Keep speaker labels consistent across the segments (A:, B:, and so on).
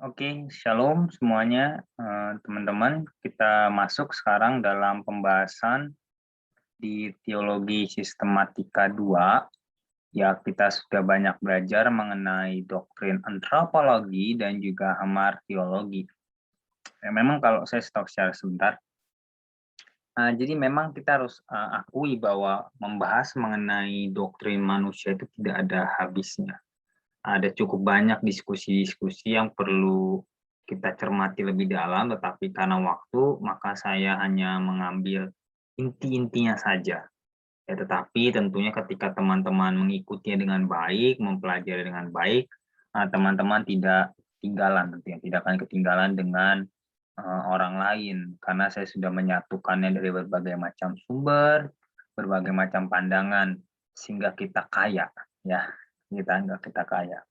A: Oke, shalom semuanya, teman-teman. Kita masuk sekarang dalam pembahasan di Teologi Sistematika 2. Ya, kita sudah banyak belajar mengenai doktrin antropologi dan juga hamartiologi. Ya, memang kalau saya stop secara sebentar. Jadi memang kita harus akui bahwa membahas mengenai doktrin manusia itu tidak ada habisnya. Ada cukup banyak diskusi-diskusi yang perlu kita cermati lebih dalam, tetapi karena waktu, maka saya hanya mengambil inti-intinya saja. Ya, tetapi tentunya ketika teman-teman mengikutinya dengan baik, mempelajari dengan baik, teman-teman tidak ketinggalan, tentunya tidak akan ketinggalan dengan orang lain, karena saya sudah menyatukannya dari berbagai macam sumber, berbagai macam pandangan, sehingga kita kaya, ya, kita kaya.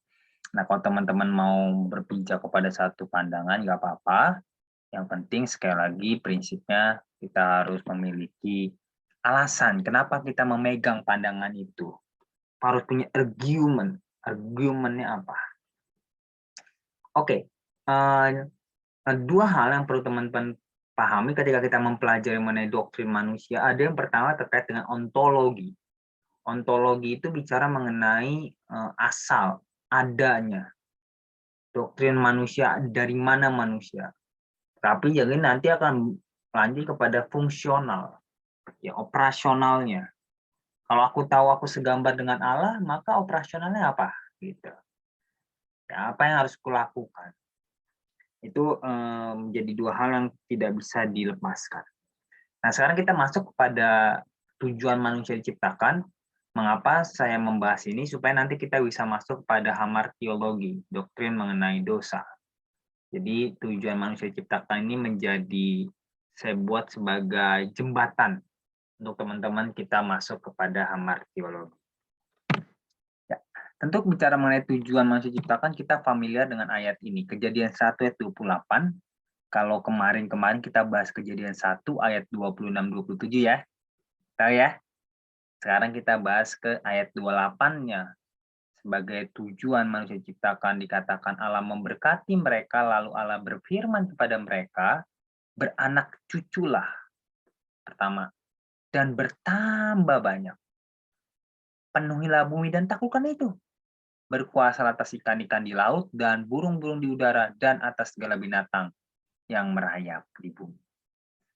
A: Nah, kalau teman-teman mau berpijak kepada satu pandangan, nggak apa-apa. Yang penting sekali lagi prinsipnya kita harus memiliki alasan kenapa kita memegang pandangan itu. Harus punya argument. Argumentnya apa? Oke, dua hal yang perlu teman-teman pahami ketika kita mempelajari mengenai doktrin manusia. Ada yang pertama terkait dengan ontologi. Ontologi itu bicara mengenai asal, adanya. Doktrin manusia, dari mana manusia. Tapi jadi nanti akan lanjut kepada fungsional, ya operasionalnya. Kalau aku tahu aku segambar dengan Allah, maka operasionalnya apa? Gitu. Ya, apa yang harus kulakukan? Itu menjadi dua hal yang tidak bisa dilepaskan. Nah, sekarang kita masuk kepada tujuan manusia diciptakan. Mengapa saya membahas ini? Supaya nanti kita bisa masuk pada hamartiologi, doktrin mengenai dosa. Jadi tujuan manusia diciptakan ini saya buat sebagai jembatan untuk teman-teman kita masuk kepada hamartiologi. Ya, tentu bicara mengenai tujuan manusia diciptakan, kita familiar dengan ayat ini. Kejadian 1 ayat 28. Kalau kemarin kita bahas kejadian 1 ayat 26-27 ya. Tahu ya? Sekarang kita bahas ke ayat 28-nya. Sebagai tujuan manusia diciptakan, dikatakan Allah memberkati mereka, lalu Allah berfirman kepada mereka, beranak cuculah, pertama, dan bertambah banyak. Penuhilah bumi dan taklukkan itu. Berkuasa atas ikan-ikan di laut dan burung-burung di udara dan atas segala binatang yang merayap di bumi.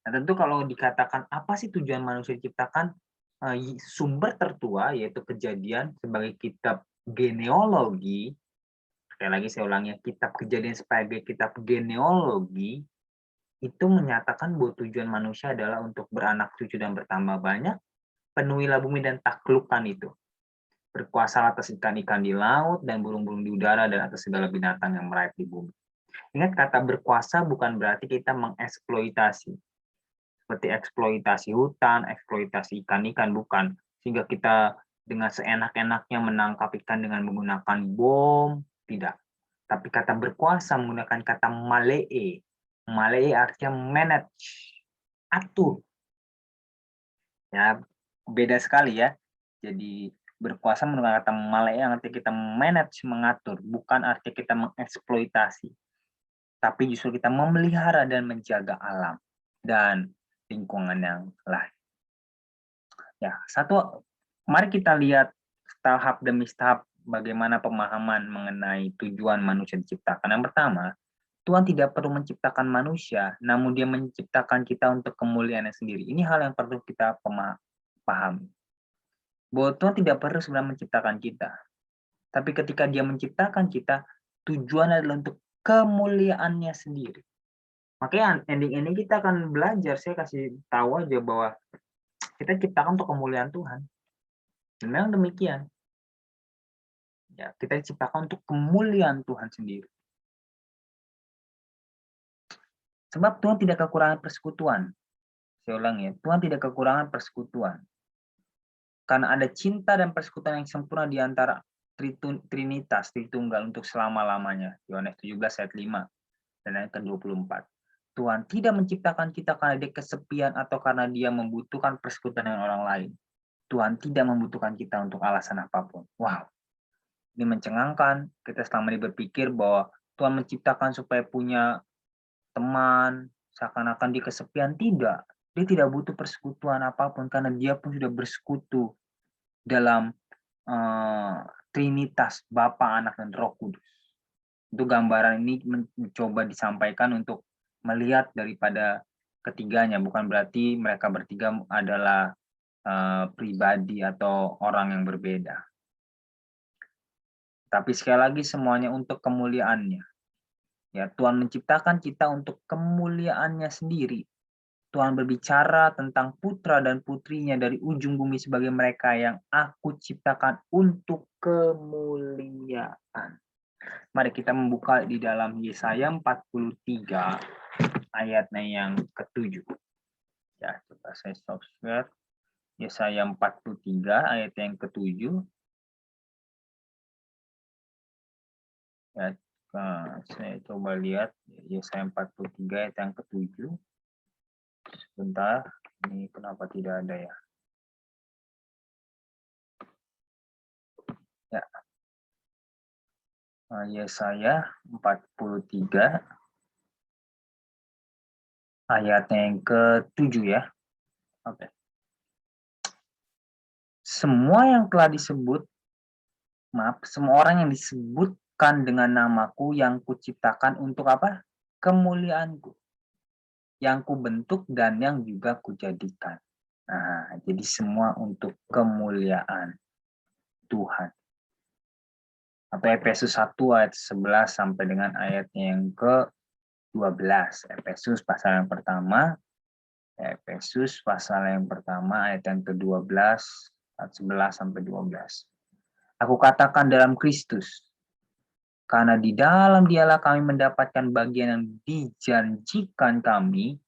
A: Nah, tentu kalau dikatakan apa sih tujuan manusia diciptakan, sumber tertua yaitu Kejadian sebagai kitab genealogi. Sekali lagi saya ulangi, kitab Kejadian sebagai kitab genealogi itu menyatakan bahwa tujuan manusia adalah untuk beranak cucu dan bertambah banyak, penuhilah bumi dan taklukkan itu. Berkuasa atas ikan-ikan di laut dan burung-burung di udara dan atas segala binatang yang merayap di bumi. Ingat, kata berkuasa bukan berarti kita mengeksploitasi. Seperti eksploitasi hutan, eksploitasi ikan-ikan, bukan. Sehingga kita dengan seenak-enaknya menangkap ikan dengan menggunakan bom, tidak. Tapi kata berkuasa menggunakan kata malee. Malee artinya manage, atur. Ya, beda sekali ya. Jadi berkuasa menggunakan kata malee yang artinya kita manage, mengatur, bukan artinya kita mengeksploitasi. Tapi justru kita memelihara dan menjaga alam dan lingkungan yang lain. Ya, mari kita lihat tahap demi tahap bagaimana pemahaman mengenai tujuan manusia diciptakan. Yang pertama, Tuhan tidak perlu menciptakan manusia, namun Dia menciptakan kita untuk kemuliaannya sendiri. Ini hal yang perlu kita pahami. Bahwa Tuhan tidak perlu sebenarnya menciptakan kita. Tapi ketika Dia menciptakan kita, tujuan adalah untuk kemuliaannya sendiri. Makanya ending ini kita akan belajar, saya kasih tahu aja bahwa kita diciptakan untuk kemuliaan Tuhan. Dan memang demikian. Ya, kita diciptakan untuk kemuliaan Tuhan sendiri. Sebab Tuhan tidak kekurangan persekutuan. Saya ulang ya, Tuhan tidak kekurangan persekutuan. Karena ada cinta dan persekutuan yang sempurna di antara Trinitas, Tritunggal untuk selama-lamanya. Yohanes 17 ayat 5 dan ayat ke-24. Tuhan tidak menciptakan kita karena Dia kesepian atau karena Dia membutuhkan persekutuan dengan orang lain. Tuhan tidak membutuhkan kita untuk alasan apapun. Wow, ini mencengangkan. Kita selama ini berpikir bahwa Tuhan menciptakan supaya punya teman, seakan-akan dia kesepian, tidak. Dia tidak butuh persekutuan apapun karena dia pun sudah bersekutu dalam Trinitas Bapa, Anak, dan Roh Kudus. Itu gambaran ini mencoba disampaikan untuk melihat daripada ketiganya, bukan berarti mereka bertiga adalah pribadi atau orang yang berbeda. Tapi sekali lagi semuanya untuk kemuliaannya. Ya, Tuhan menciptakan kita untuk kemuliaannya sendiri. Tuhan berbicara tentang putra dan putrinya dari ujung bumi sebagai mereka yang aku ciptakan untuk kemuliaan. Mari kita membuka di dalam Yesaya 43 ayatnya yang ke-7. Ya, coba saya stop share. Yesaya 43 ayat yang ke-7. Ya, saya coba lihat Yesaya 43 ayat yang ke-7. Sebentar, ini kenapa tidak ada ya? Ya. Yesaya 43 ayatnya yang ke-7 ya. Oke. Semua yang telah disebut, semua orang yang disebutkan dengan namaku yang kuciptakan untuk apa? Kemuliaanku. Yang kubentuk dan yang juga kujadikan. Nah, jadi semua untuk kemuliaan Tuhan. Atau Efesus 1 ayat 11 sampai dengan ayatnya yang ke-12. Efesus pasal yang pertama. Efesus pasal yang pertama ayat yang ke-12 ayat 11 sampai 12. Aku katakan dalam Kristus, karena di dalam Dialah kami mendapatkan bagian yang dijanjikan kami,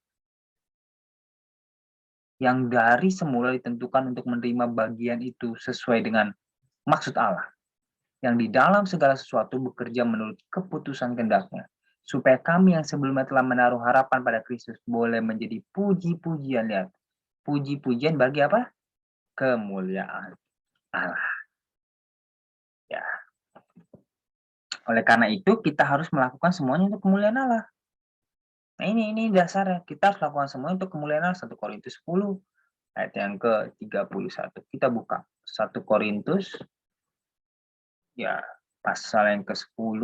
A: yang dari semula ditentukan untuk menerima bagian itu sesuai dengan maksud Allah, yang di dalam segala sesuatu bekerja menurut keputusan kehendak-Nya, supaya kami yang sebelumnya telah menaruh harapan pada Kristus boleh menjadi puji-pujian, lihat, puji-pujian bagi apa? Kemuliaan Allah. Ya. Oleh karena itu kita harus melakukan semuanya untuk kemuliaan Allah. Nah ini dasarnya, kita harus lakukan semuanya untuk kemuliaan Allah. 1 Korintus 10 ayat yang ke-31. Kita buka 1 Korintus ya pasal yang ke-10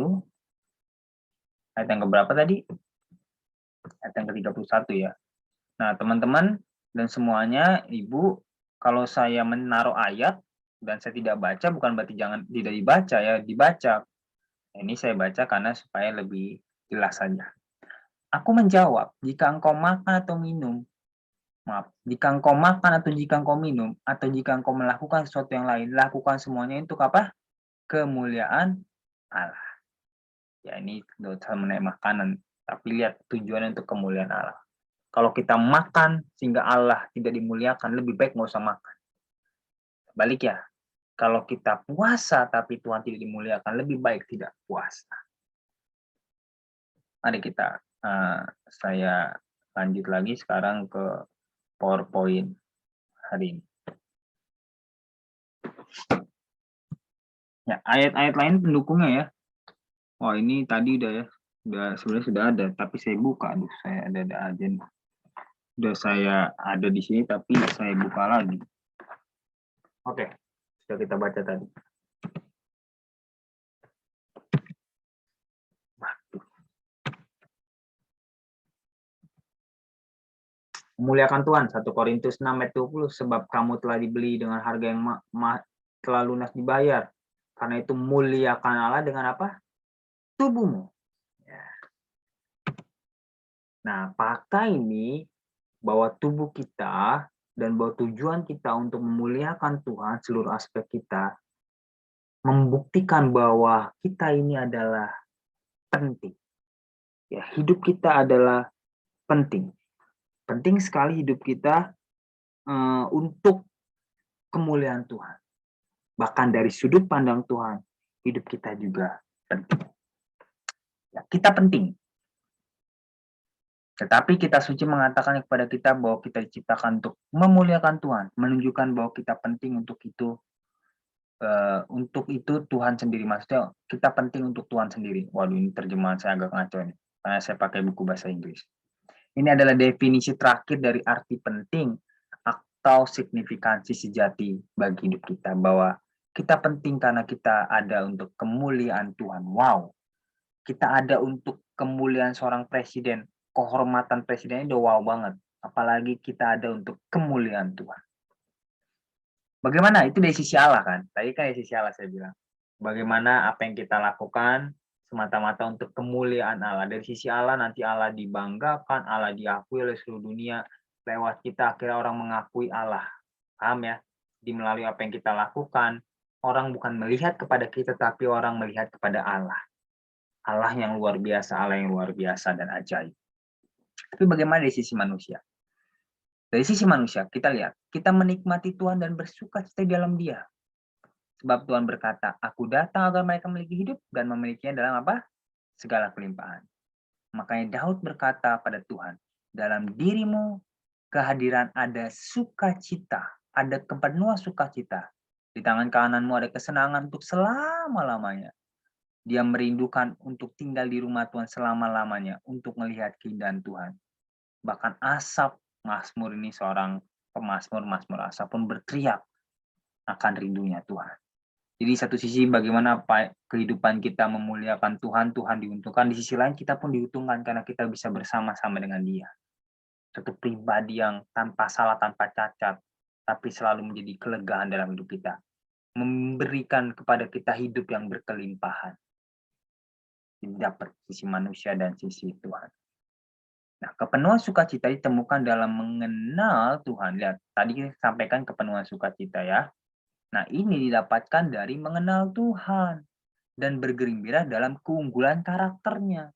A: ayat yang keberapa tadi? Ayat yang ke-31 ya. Nah, teman-teman dan semuanya, Ibu, kalau saya menaruh ayat dan saya tidak baca bukan berarti jangan tidak dibaca ya, dibaca. Ini saya baca karena supaya lebih jelas saja. Aku menjawab, jika engkau makan atau minum, jika engkau makan atau jika engkau minum, atau jika engkau melakukan sesuatu yang lain, lakukan semuanya untuk apa? Kemuliaan Allah. Ya ini dosa menaik makanan, tapi lihat tujuannya untuk kemuliaan Allah. Kalau kita makan sehingga Allah tidak dimuliakan, lebih baik nggak usah makan. Balik ya, kalau kita puasa tapi Tuhan tidak dimuliakan, lebih baik tidak puasa. Mari kita, saya lanjut lagi sekarang ke PowerPoint hari ini. Ya, ayat-ayat lain pendukungnya ya. Wah ini tadi udah ya, sebenarnya sudah ada, tapi saya buka, saya ada agenda. Sudah saya ada di sini, tapi saya buka lagi. Oke, sudah kita baca tadi. Memuliakan Tuhan, 1 Korintus 6 ayat 20, sebab kamu telah dibeli dengan harga yang telah lunas dibayar. Karena itu muliakan Allah dengan apa? Tubuhmu. Ya. Nah, pakai ini bahwa tubuh kita dan bahwa tujuan kita untuk memuliakan Tuhan seluruh aspek kita, membuktikan bahwa kita ini adalah penting. Ya, hidup kita adalah penting. Penting sekali hidup kita untuk kemuliaan Tuhan. Bahkan dari sudut pandang Tuhan, hidup kita juga penting. Ya, kita penting. Tetapi kita suci mengatakan kepada kita bahwa kita diciptakan untuk memuliakan Tuhan, menunjukkan bahwa kita penting untuk itu. Untuk itu Tuhan sendiri, maksudnya kita penting untuk Tuhan sendiri. Waduh, ini terjemahan saya agak ngaco ini, karena saya pakai buku bahasa Inggris. Ini adalah definisi terakhir dari arti penting atau signifikansi sejati bagi hidup kita, bahwa kita penting karena kita ada untuk kemuliaan Tuhan. Wow, kita ada untuk kemuliaan seorang presiden, kehormatan presiden itu wow banget. Apalagi kita ada untuk kemuliaan Tuhan. Bagaimana? Itu dari sisi Allah kan? Tadi kan dari sisi Allah saya bilang. Bagaimana apa yang kita lakukan semata-mata untuk kemuliaan Allah. Dari sisi Allah nanti Allah dibanggakan, Allah diakui oleh seluruh dunia. Lewat kita akhirnya orang mengakui Allah. Paham ya? Di melalui apa yang kita lakukan, orang bukan melihat kepada kita, tapi orang melihat kepada Allah. Allah yang luar biasa, Allah yang luar biasa dan ajaib. Tapi bagaimana dari sisi manusia? Dari sisi manusia, kita lihat, kita menikmati Tuhan dan bersuka cita di dalam Dia. Sebab Tuhan berkata, aku datang agar mereka memiliki hidup dan memilikinya dalam apa? Segala kelimpahan. Makanya Daud berkata pada Tuhan, dalam dirimu kehadiran ada sukacita, ada kepenuhan sukacita. Di tangan kananmu ada kesenangan untuk selama-lamanya. Dia merindukan untuk tinggal di rumah Tuhan selama-lamanya, untuk melihat keindahan Tuhan. Bahkan Asaf, Mazmur ini seorang pemazmur, Mazmur Asaf pun berteriak akan rindunya Tuhan. Jadi satu sisi bagaimana kehidupan kita memuliakan Tuhan, Tuhan diuntungkan. Di sisi lain kita pun diuntungkan karena kita bisa bersama-sama dengan Dia. Satu pribadi yang tanpa salah, tanpa cacat, tapi selalu menjadi kelegaan dalam hidup kita. Memberikan kepada kita hidup yang berkelimpahan. Jadi dapat sisi manusia dan sisi Tuhan. Nah, kepenuhan sukacita ditemukan dalam mengenal Tuhan. Lihat, tadi kita sampaikan kepenuhan sukacita ya. Nah, ini didapatkan dari mengenal Tuhan dan bergembira dalam keunggulan karakternya.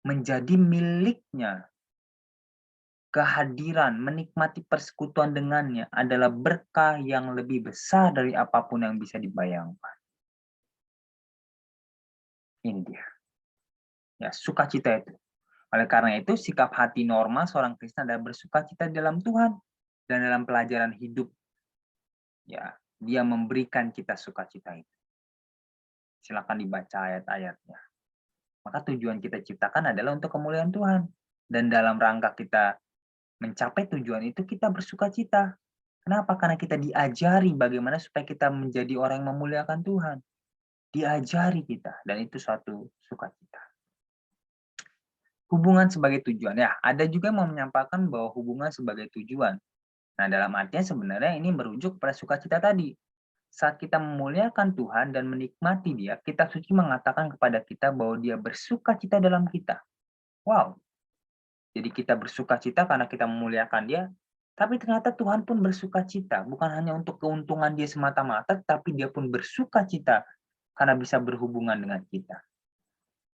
A: Menjadi miliknya. Kehadiran, menikmati persekutuan dengannya adalah berkah yang lebih besar dari apapun yang bisa dibayangkan. Ini dia. Ya, sukacita itu. Oleh karena itu, sikap hati normal seorang Kristen adalah bersukacita dalam Tuhan dan dalam pelajaran hidup. Ya, Dia memberikan kita sukacita itu. Silakan dibaca ayat-ayatnya. Maka tujuan kita ciptakan adalah untuk kemuliaan Tuhan. Dan dalam rangka kita mencapai tujuan itu, kita bersukacita. Kenapa? Karena kita diajari bagaimana supaya kita menjadi orang yang memuliakan Tuhan. Diajari kita, dan itu suatu sukacita. Hubungan sebagai tujuan. Ya, ada juga yang mau menyampaikan bahwa hubungan sebagai tujuan. Nah, dalam artinya sebenarnya ini merujuk pada sukacita tadi. Saat kita memuliakan Tuhan dan menikmati Dia, kitab suci mengatakan kepada kita bahwa Dia bersukacita dalam kita. Wow. Jadi kita bersukacita karena kita memuliakan Dia, tapi ternyata Tuhan pun bersukacita, bukan hanya untuk keuntungan Dia semata-mata, tapi Dia pun bersukacita karena bisa berhubungan dengan kita.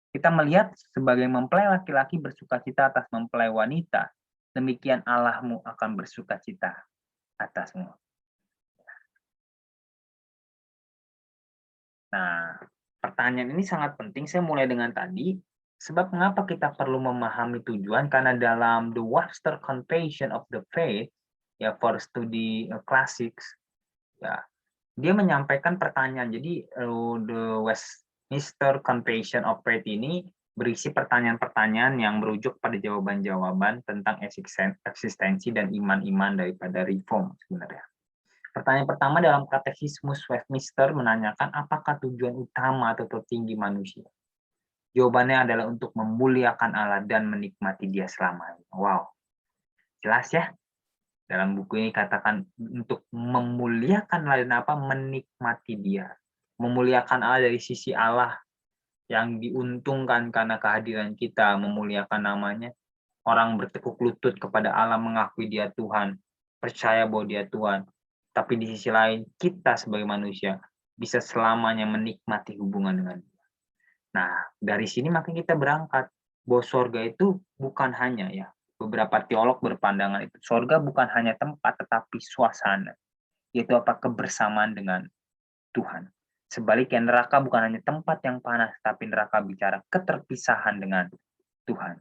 A: Kita melihat sebagai mempelai laki-laki bersukacita atas mempelai wanita, demikian Allahmu akan bersukacita atasmu. Nah, pertanyaan ini sangat penting. Saya mulai dengan tadi, sebab mengapa kita perlu memahami tujuan? Karena dalam The Webster Confession of the Faith, ya for study classics, ya dia menyampaikan pertanyaan. Jadi The Westminster Confession of Faith ini berisi pertanyaan-pertanyaan yang merujuk pada jawaban-jawaban tentang eksistensi dan iman-iman daripada reform sebenarnya. Pertanyaan pertama dalam Katekismus Westminster menanyakan apakah tujuan utama atau tertinggi manusia. Jawabannya adalah untuk memuliakan Allah dan menikmati Dia selamanya. Wow, jelas ya. Dalam buku ini katakan untuk memuliakan Allah dan apa? Menikmati Dia. Memuliakan Allah dari sisi Allah yang diuntungkan karena kehadiran kita, memuliakan namanya. Orang bertekuk lutut kepada Allah, mengakui Dia Tuhan, percaya bahwa Dia Tuhan. Tapi di sisi lain, kita sebagai manusia bisa selamanya menikmati hubungan dengan Dia. Nah, dari sini maka kita berangkat bahwa surga itu bukan hanya ya, beberapa teolog berpandangan itu, surga bukan hanya tempat tetapi suasana, yaitu apa? Kebersamaan dengan Tuhan. Sebaliknya neraka bukan hanya tempat yang panas, tapi neraka bicara keterpisahan dengan Tuhan.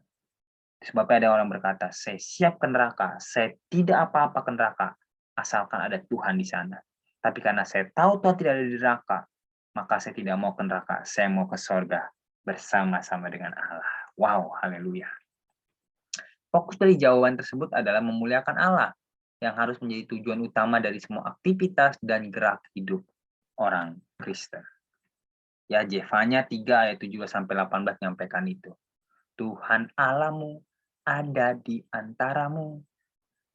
A: Sebabnya ada orang berkata, saya siap ke neraka, saya tidak apa-apa ke neraka, asalkan ada Tuhan di sana. Tapi karena saya tahu Tuhan tidak ada di neraka, maka saya tidak mau ke neraka. Saya mau ke sorga bersama-sama dengan Allah. Wow, haleluya. Fokus dari jawaban tersebut adalah memuliakan Allah yang harus menjadi tujuan utama dari semua aktivitas dan gerak hidup orang Kristen. Ya, Jefanya 3 ayat 17-18 menyampaikan itu. Tuhan Allahmu ada di antaramu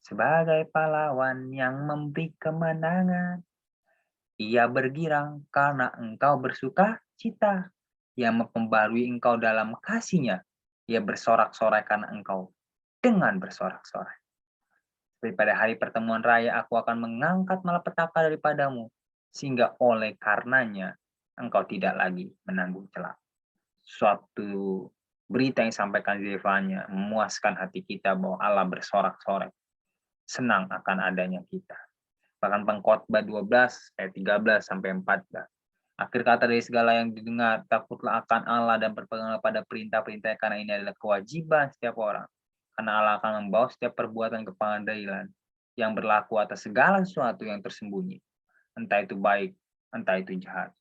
A: sebagai pahlawan yang memberi kemenangan. Ia bergirang karena engkau bersuka cita. Ia memperbarui engkau dalam kasih-Nya. Ia bersorak-sorai karena engkau dengan bersorak-sorai. Pada hari pertemuan raya aku akan mengangkat malapetaka daripadamu, sehingga oleh karenanya engkau tidak lagi menanggung celah. Suatu berita yang disampaikan Zefanya memuaskan hati kita bahwa Allah bersorak-sorai, senang akan adanya kita. Bahkan Pengkhotbah 12 ayat 13-14. Akhir kata dari segala yang didengar, takutlah akan Allah dan berpeganglah pada perintah-perintahnya, karena ini adalah kewajiban setiap orang. Karena Allah akan membawa setiap perbuatan ke pengadilan yang berlaku atas segala sesuatu yang tersembunyi. Entah itu baik, entah itu jahat.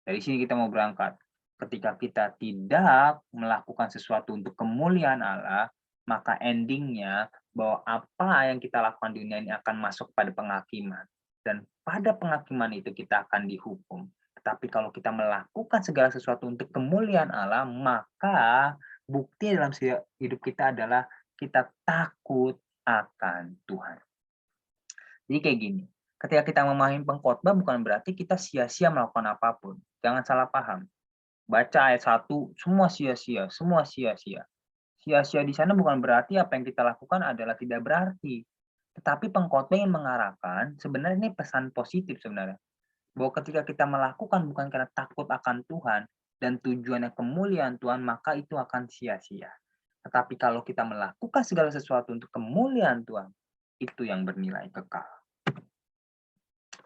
A: Dari sini kita mau berangkat. Ketika kita tidak melakukan sesuatu untuk kemuliaan Allah, maka endingnya bahwa apa yang kita lakukan di dunia ini akan masuk pada penghakiman. Dan pada penghakiman itu kita akan dihukum. Tetapi kalau kita melakukan segala sesuatu untuk kemuliaan Allah, maka bukti dalam hidup kita adalah kita takut akan Tuhan. Jadi kayak gini, ketika kita memahami pengkhotbah bukan berarti kita sia-sia melakukan apapun. Jangan salah paham. Baca ayat 1, semua sia-sia, semua sia-sia. Sia-sia di sana bukan berarti apa yang kita lakukan adalah tidak berarti. Tetapi pengkhotbah ingin mengarahkan, sebenarnya ini pesan positif sebenarnya. Bahwa ketika kita melakukan bukan karena takut akan Tuhan dan tujuannya kemuliaan Tuhan, maka itu akan sia-sia. Tetapi kalau kita melakukan segala sesuatu untuk kemuliaan Tuhan, itu yang bernilai kekal.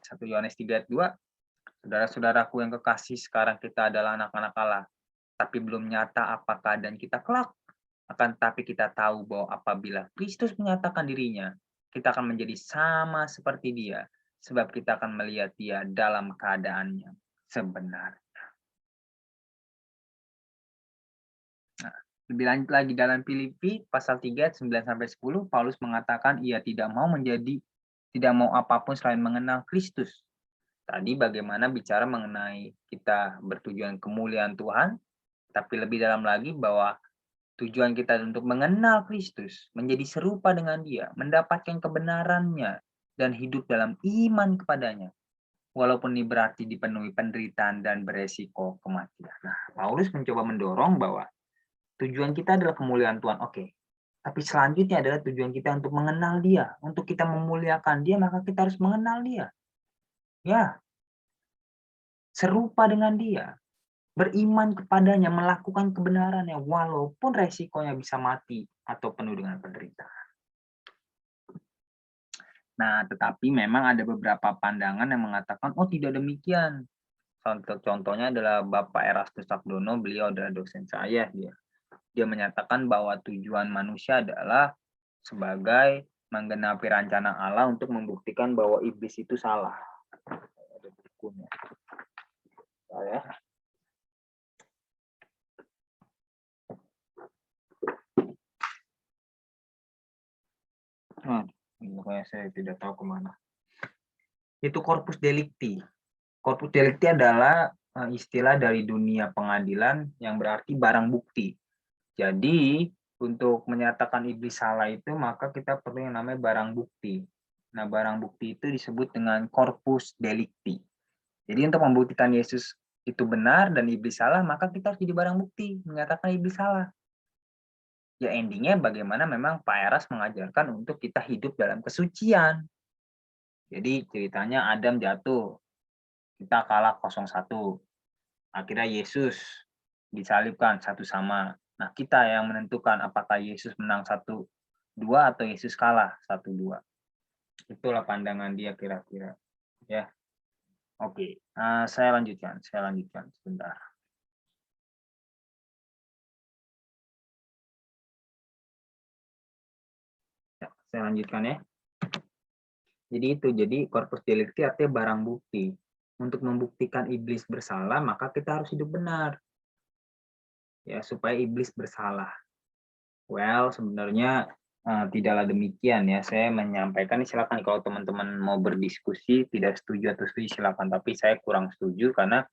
A: 1 Yohanes 3 ayat 2, saudara-saudaraku yang kekasih, sekarang kita adalah anak-anak Allah, tapi belum nyata apa keadaan kita kelak. Akan tetapi kita tahu bahwa apabila Kristus menyatakan dirinya, kita akan menjadi sama seperti Dia, sebab kita akan melihat Dia dalam keadaannya sebenarnya. Nah, lebih lanjut lagi dalam Filipi pasal 3 ayat 9-10, Paulus mengatakan ia tidak mau apapun selain mengenal Kristus. Tadi bagaimana bicara mengenai kita bertujuan kemuliaan Tuhan, tapi lebih dalam lagi bahwa tujuan kita untuk mengenal Kristus, menjadi serupa dengan Dia, mendapatkan kebenarannya, dan hidup dalam iman kepadanya. Walaupun ini berarti dipenuhi penderitaan dan beresiko kematian. Nah, Paulus mencoba mendorong bahwa tujuan kita adalah kemuliaan Tuhan, oke. Tapi selanjutnya adalah tujuan kita untuk mengenal Dia. Untuk kita memuliakan Dia, maka kita harus mengenal Dia. Ya, serupa dengan Dia. Beriman kepadanya, melakukan kebenarannya, walaupun resikonya bisa mati atau penuh dengan penderitaan. Nah, tetapi memang ada beberapa pandangan yang mengatakan, oh tidak demikian. Contohnya adalah Bapak Erastus Sabdono, beliau adalah dosen saya. Dia menyatakan bahwa tujuan manusia adalah sebagai menggenapi rencana Allah untuk membuktikan bahwa iblis itu salah. Ada bukunya. Ya. Pokoknya saya tidak tahu kemana. Itu corpus delicti. Corpus delicti adalah istilah dari dunia pengadilan yang berarti barang bukti. Jadi untuk menyatakan iblis salah itu maka kita perlu yang namanya barang bukti. Nah, barang bukti itu disebut dengan corpus delicti. Jadi untuk membuktikan Yesus itu benar dan iblis salah, maka kita harus jadi barang bukti menyatakan iblis salah. Ya endingnya bagaimana memang Pak Eras mengajarkan untuk kita hidup dalam kesucian. Jadi ceritanya Adam jatuh, kita kalah 0-1. Akhirnya Yesus disalibkan 1-sama. Nah, kita yang menentukan apakah Yesus menang 1-2 atau Yesus kalah 1-2. Itulah pandangan dia kira-kira. Ya. Oke, saya lanjutkan sebentar. Ya, saya lanjutkan ya. Jadi corpus delicti artinya barang bukti. Untuk membuktikan iblis bersalah, maka kita harus hidup benar. Ya, supaya iblis bersalah. Well, sebenarnya tidaklah demikian ya. Saya menyampaikan, silakan kalau teman-teman mau berdiskusi, tidak setuju atau setuju silakan. Tapi saya kurang setuju karena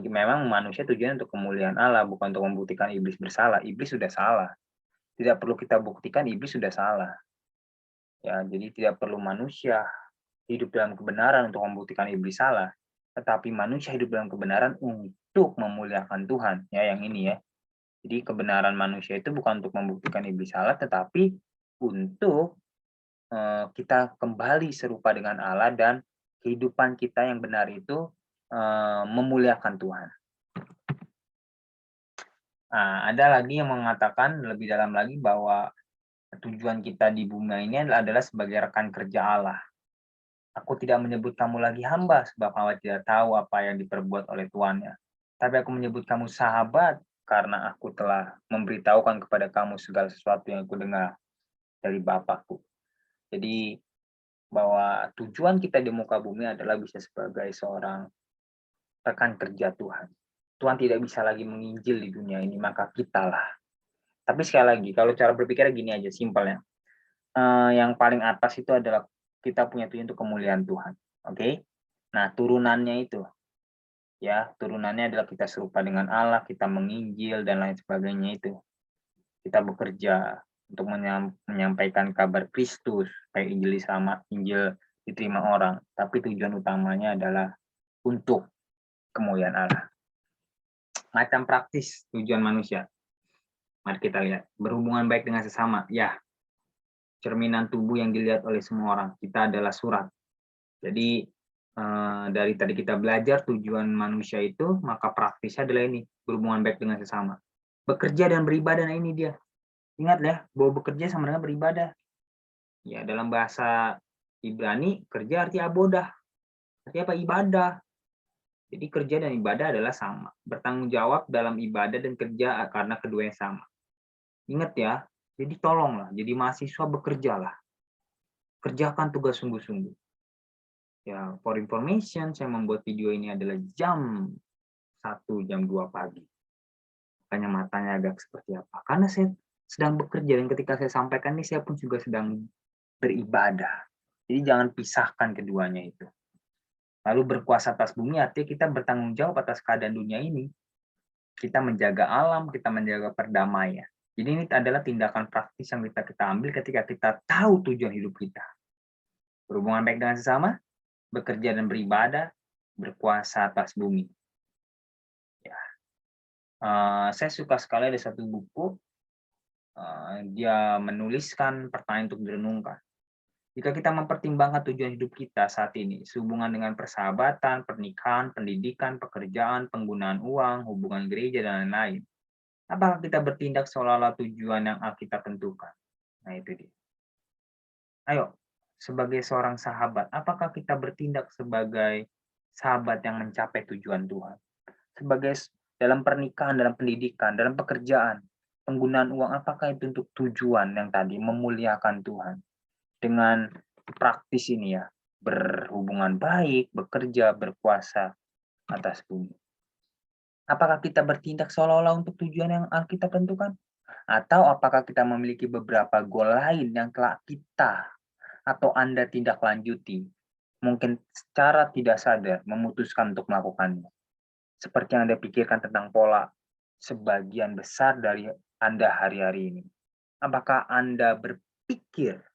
A: memang manusia tujuan untuk kemuliaan Allah, bukan untuk membuktikan iblis bersalah. Iblis sudah salah. Tidak perlu kita buktikan iblis sudah salah. Ya, jadi tidak perlu manusia hidup dalam kebenaran untuk membuktikan iblis salah, tetapi manusia hidup dalam kebenaran untuk memuliakan Tuhan. Ya, yang ini ya. Jadi kebenaran manusia itu bukan untuk membuktikan iblis salah, tetapi untuk kita kembali serupa dengan Allah dan kehidupan kita yang benar itu memuliakan Tuhan. Nah, ada lagi yang mengatakan lebih dalam lagi bahwa tujuan kita di bumi ini adalah sebagai rekan kerja Allah. Aku tidak menyebut kamu lagi hamba, sebab hamba tidak tahu apa yang diperbuat oleh tuannya. Tapi aku menyebut kamu sahabat, karena aku telah memberitahukan kepada kamu segala sesuatu yang aku dengar dari Bapakku. Jadi, bahwa tujuan kita di muka bumi adalah bisa sebagai seorang rekan kerja Tuhan. Tuhan tidak bisa lagi menginjil di dunia ini, maka kitalah. Tapi sekali lagi, kalau cara berpikirnya gini aja, simpelnya. Yang paling atas itu adalah kita punya tujuan untuk kemuliaan Tuhan. Oke? Nah, turunannya itu, ya, turunannya adalah kita serupa dengan Allah, kita menginjil, dan lain sebagainya itu. Kita bekerja untuk menyampaikan kabar Kristus, kayak Injil diterima orang. Tapi tujuan utamanya adalah untuk kemuliaan Allah. Macam praktis tujuan manusia. Mari kita lihat. Berhubungan baik dengan sesama. Ya, cerminan tubuh yang dilihat oleh semua orang. Kita adalah surat. Jadi, dari tadi kita belajar tujuan manusia itu, maka praktisnya adalah ini, berhubungan baik dengan sesama. Bekerja dan beribadah, nah ini dia. Ingat ya, bahwa bekerja sama dengan beribadah. Ya, dalam bahasa Ibrani, kerja arti abodah. Artinya apa? Ibadah. Jadi kerja dan ibadah adalah sama. Bertanggung jawab dalam ibadah dan kerja karena keduanya sama. Ingat ya, jadi tolonglah, jadi mahasiswa bekerjalah. Kerjakan tugas sungguh-sungguh. Ya, for information, saya membuat video ini adalah jam 1, jam 2 pagi. Makanya matanya agak seperti apa. Karena saya sedang bekerja dan ketika saya sampaikan ini, saya pun juga sedang beribadah. Jadi jangan pisahkan keduanya itu. Lalu berkuasa atas bumi artinya kita bertanggung jawab atas keadaan dunia ini. Kita menjaga alam, kita menjaga perdamaian. Jadi ini adalah tindakan praktis yang kita ambil ketika kita tahu tujuan hidup kita. Berhubungan baik dengan sesama, bekerja dan beribadah, berkuasa atas bumi. Ya. Saya suka sekali ada satu buku, dia menuliskan pertanyaan untuk direnungkan. Jika kita mempertimbangkan tujuan hidup kita saat ini, sehubungan dengan persahabatan, pernikahan, pendidikan, pekerjaan, penggunaan uang, hubungan gereja, dan lain-lain, apakah kita bertindak seolah-olah tujuan yang Alkitab tentukan? Nah, itu dia. Ayo, sebagai seorang sahabat, apakah kita bertindak sebagai sahabat yang mencapai tujuan Tuhan? Sebagai dalam pernikahan, dalam pendidikan, dalam pekerjaan, penggunaan uang, apakah itu untuk tujuan yang tadi, memuliakan Tuhan? Dengan praktis ini ya, berhubungan baik, bekerja, berkuasa atas bumi. Apakah kita bertindak seolah-olah untuk tujuan yang Alkitab tentukan? Atau apakah kita memiliki beberapa goal lain yang telah kita atau Anda tindak lanjuti, mungkin secara tidak sadar memutuskan untuk melakukannya? Seperti yang Anda pikirkan tentang pola sebagian besar dari Anda hari-hari ini. Apakah Anda berpikir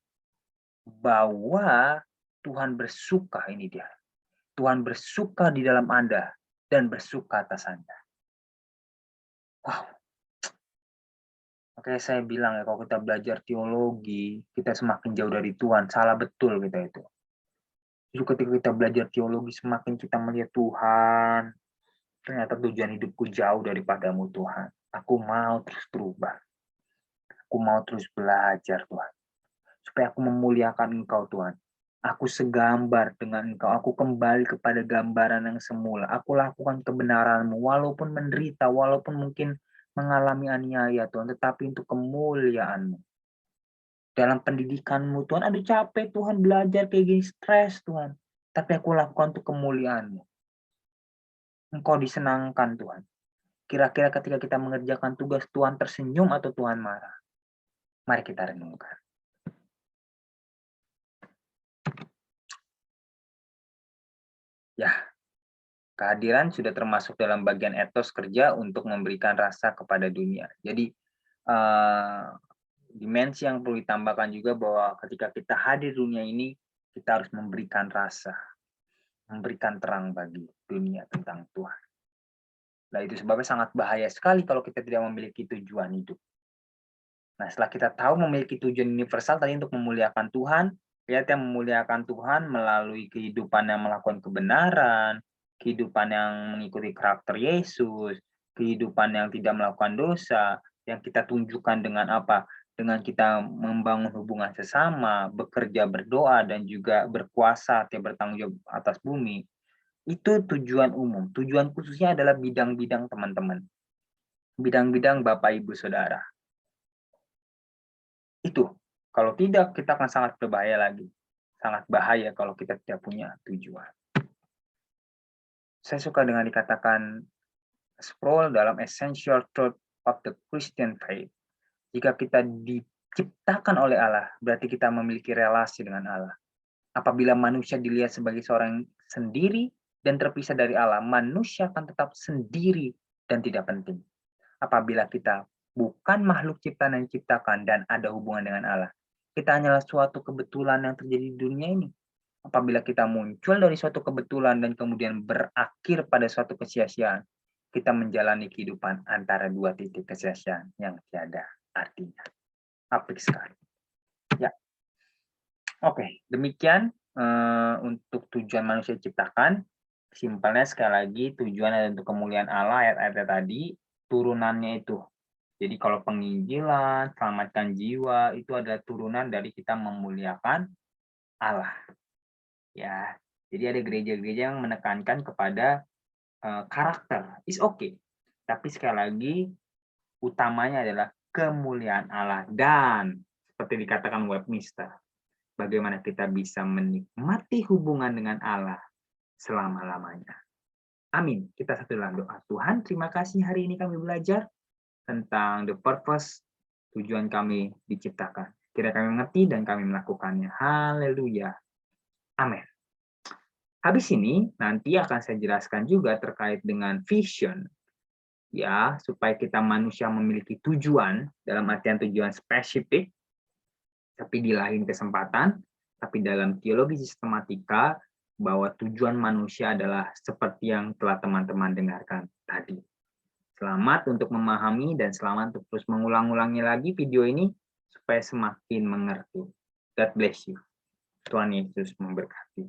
A: bahwa Tuhan bersuka, ini dia. Tuhan bersuka di dalam Anda dan bersuka atas Anda. Wow. Oke, saya bilang ya, kalau kita belajar teologi, kita semakin jauh dari Tuhan. Salah betul kita itu. Justru ketika kita belajar teologi, semakin kita melihat Tuhan, ternyata tujuan hidupku jauh daripadamu Tuhan. Aku mau terus berubah. Aku mau terus belajar Tuhan. Supaya aku memuliakan Engkau Tuhan. Aku segambar dengan Engkau. Aku kembali kepada gambaran yang semula. Aku lakukan kebenaran-Mu, walaupun menderita, walaupun mungkin mengalami aniaya Tuhan, tetapi untuk kemuliaan-Mu. Dalam pendidikanmu, Tuhan, aduh capek Tuhan belajar kayak gini, stres Tuhan. Tapi aku lakukan untuk kemuliaan-Mu. Engkau disenangkan Tuhan. Kira-kira ketika kita mengerjakan tugas, Tuhan tersenyum atau Tuhan marah? Mari kita renungkan. Ya, kehadiran sudah termasuk dalam bagian etos kerja untuk memberikan rasa kepada dunia. Jadi, dimensi yang perlu ditambahkan juga bahwa ketika kita hadir di dunia ini, kita harus memberikan rasa, memberikan terang bagi dunia tentang Tuhan. Nah, itu sebabnya sangat bahaya sekali kalau kita tidak memiliki tujuan hidup. Nah, setelah kita tahu memiliki tujuan universal tadi untuk memuliakan Tuhan, lihat yang memuliakan Tuhan melalui kehidupan yang melakukan kebenaran, kehidupan yang mengikuti karakter Yesus, kehidupan yang tidak melakukan dosa, yang kita tunjukkan dengan apa? Dengan kita membangun hubungan sesama, bekerja, berdoa, dan juga berkuasa, yang bertanggung jawab atas bumi. Itu tujuan umum. Tujuan khususnya adalah bidang-bidang teman-teman. Bidang-bidang Bapak, Ibu, Saudara. Itu. Kalau tidak, kita akan sangat berbahaya lagi. Sangat bahaya kalau kita tidak punya tujuan. Saya suka dengan dikatakan Sproul dalam Essential Truth of the Christian Faith. Jika kita diciptakan oleh Allah, berarti kita memiliki relasi dengan Allah. Apabila manusia dilihat sebagai seorang sendiri dan terpisah dari Allah, manusia akan tetap sendiri dan tidak penting. Apabila kita bukan makhluk ciptaan yang diciptakan dan ada hubungan dengan Allah, kita hanyalah suatu kebetulan yang terjadi di dunia ini. Apabila kita muncul dari suatu kebetulan dan kemudian berakhir pada suatu kesia-siaan, kita menjalani kehidupan antara dua titik kesia-siaan yang tiada artinya. Apik sekali. Ya. Oke, demikian untuk tujuan manusia diciptakan. Simpelnya sekali lagi, tujuan adalah untuk kemuliaan Allah, ayat-ayat tadi, turunannya itu. Jadi kalau penginjilan, selamatkan jiwa, itu adalah turunan dari kita memuliakan Allah. Ya, jadi ada gereja-gereja yang menekankan kepada karakter, is okay. Tapi sekali lagi, utamanya adalah kemuliaan Allah. Dan seperti dikatakan Webminster, bagaimana kita bisa menikmati hubungan dengan Allah selama-lamanya. Amin. Kita satu dalam doa. Tuhan, terima kasih hari ini kami belajar tentang the purpose, tujuan kami diciptakan. Kira kami mengerti dan kami melakukannya. Haleluya. Amin. Habis ini nanti akan saya jelaskan juga terkait dengan vision. Ya, supaya kita manusia memiliki tujuan, dalam artian tujuan spesifik, tapi di lain kesempatan, tapi dalam teologi sistematika, bahwa tujuan manusia adalah seperti yang telah teman-teman dengarkan tadi. Selamat untuk memahami dan selamat untuk terus mengulang-ulangi lagi video ini supaya semakin mengerti. God bless you. Tuhan Yesus memberkati.